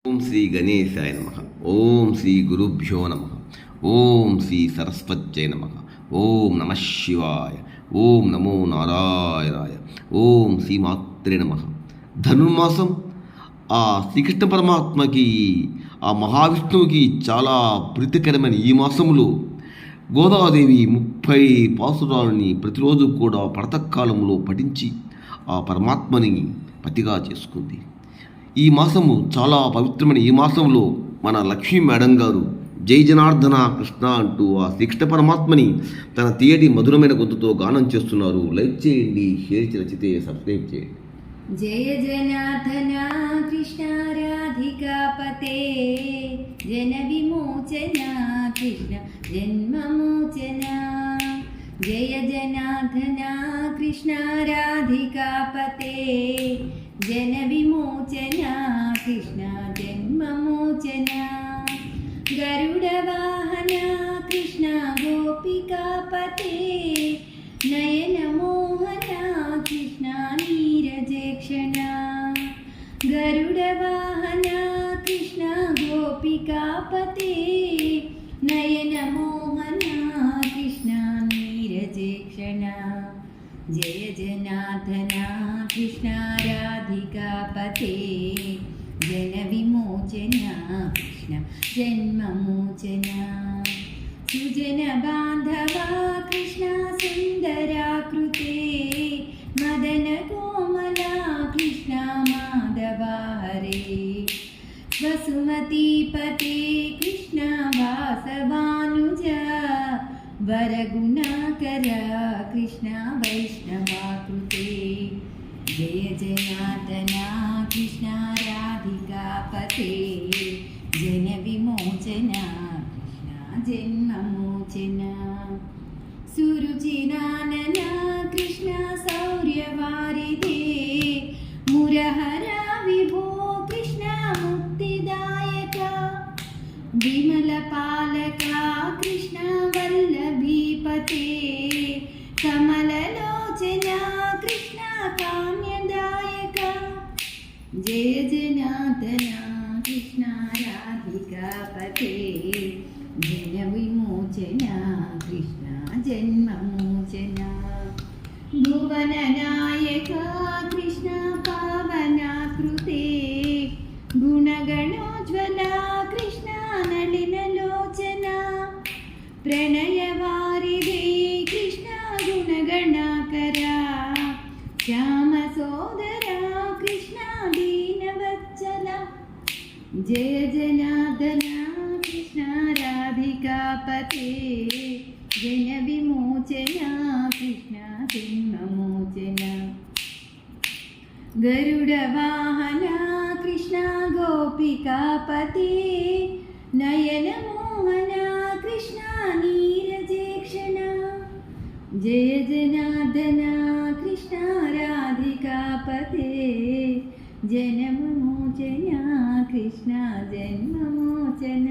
ఓం శ్రీ గణేశాయ నమ. ఓం శ్రీ గురుభ్యో నమ. ఓం శ్రీ సరస్వత్యై నమ. ఓం నమ శివాయ. ఓం నమో నారాయణాయ. ఓం శ్రీ మాత్రే నమ. ధనుర్మాసం ఆ శ్రీకృష్ణ పరమాత్మకి, ఆ మహావిష్ణువుకి చాలా ప్రీతికరమైన ఈ మాసంలో గోదాదేవి 30 పాసురాలని ప్రతిరోజు కూడా ప్రాతకాలంలో పఠించి ఆ పరమాత్మని పతిగా చేసుకుంది. ఈ మాసము చాలా పవిత్రమైన ఈ మాసంలో మన లక్ష్మీ మేడం గారు జై జనార్దన కృష్ణ అంటూ ఆ శ్రీకృష్ణ పరమాత్మని తన తీయటి మధురమైన గొంతుతో గానం చేస్తున్నారు. లైక్ చేయండి, షేర్ చేసి సబ్స్క్రైబ్ చేయండి. జయ జనార్దన కృష్ణ రాధికాపతే జన విమోచన కృష్ణ జన్మమోచన. జయ జనార్దన కృష్ణ రాధికాపతే జన విమోచన కృష్ణ జన్మమోచన. గరుడ వాహన కృష్ణ గోపికాపతే నయన మోహన కృష్ణ నీరజేక్షణ. గరుడ వాహన కృష్ణ గోపికాపతే నయన మోహన కృష్ణ నీరజేక్షణ. జయ జనార్దన కృష్ణ రాధికాపతే జన విమోచన కృష్ణ జన్మమోచన. సుజన బాంధవా కృష్ణ సుందరాకృతే మదన కోమలా కృష్ణ మాధవా హరే. వసుమతీపతే కృష్ణ వాసవానుజ వరగుణాకర కృష్ణ వైష్ణవాకృతే. జయ జనార్దన కృష్ణ రాధికాపతే జన విమోచన జన్మమోచన. సురుచినానన కృష్ణ శౌర్యవారిదే మురహర విభో కృష్ణ ముక్తిదాయక. విమల పాలక కృష్ణ వల్లభీపతే కమలలోచన కృష్ణ కామ్యదాయక. జయ జనార్దన కృష్ణ రాధికాపతే జన విమోచన కృష్ణ జన్మమోచన. భువన నాయక కృష్ణ పావనాకృతే గుణగణోజ్వల కృష్ణ నళినలోచన. ప్రణయవారిదే కృష్ణ గుణగణాకర శ్యామ సోదర కృష్ణ దీనవత్సల. జయ జనార్దన కృష్ణ రాధికాపతే జన విమోచన కృష్ణ జన్మమోచన. గరుడ వాహన కృష్ణ గోపికాపతే నయన మోహన కృష్ణ నీరజేక్షణ. జయ జనార్దన కృష్ణ రాధికాపతే జనమమోచన కృష్ణ జన్మమోచన.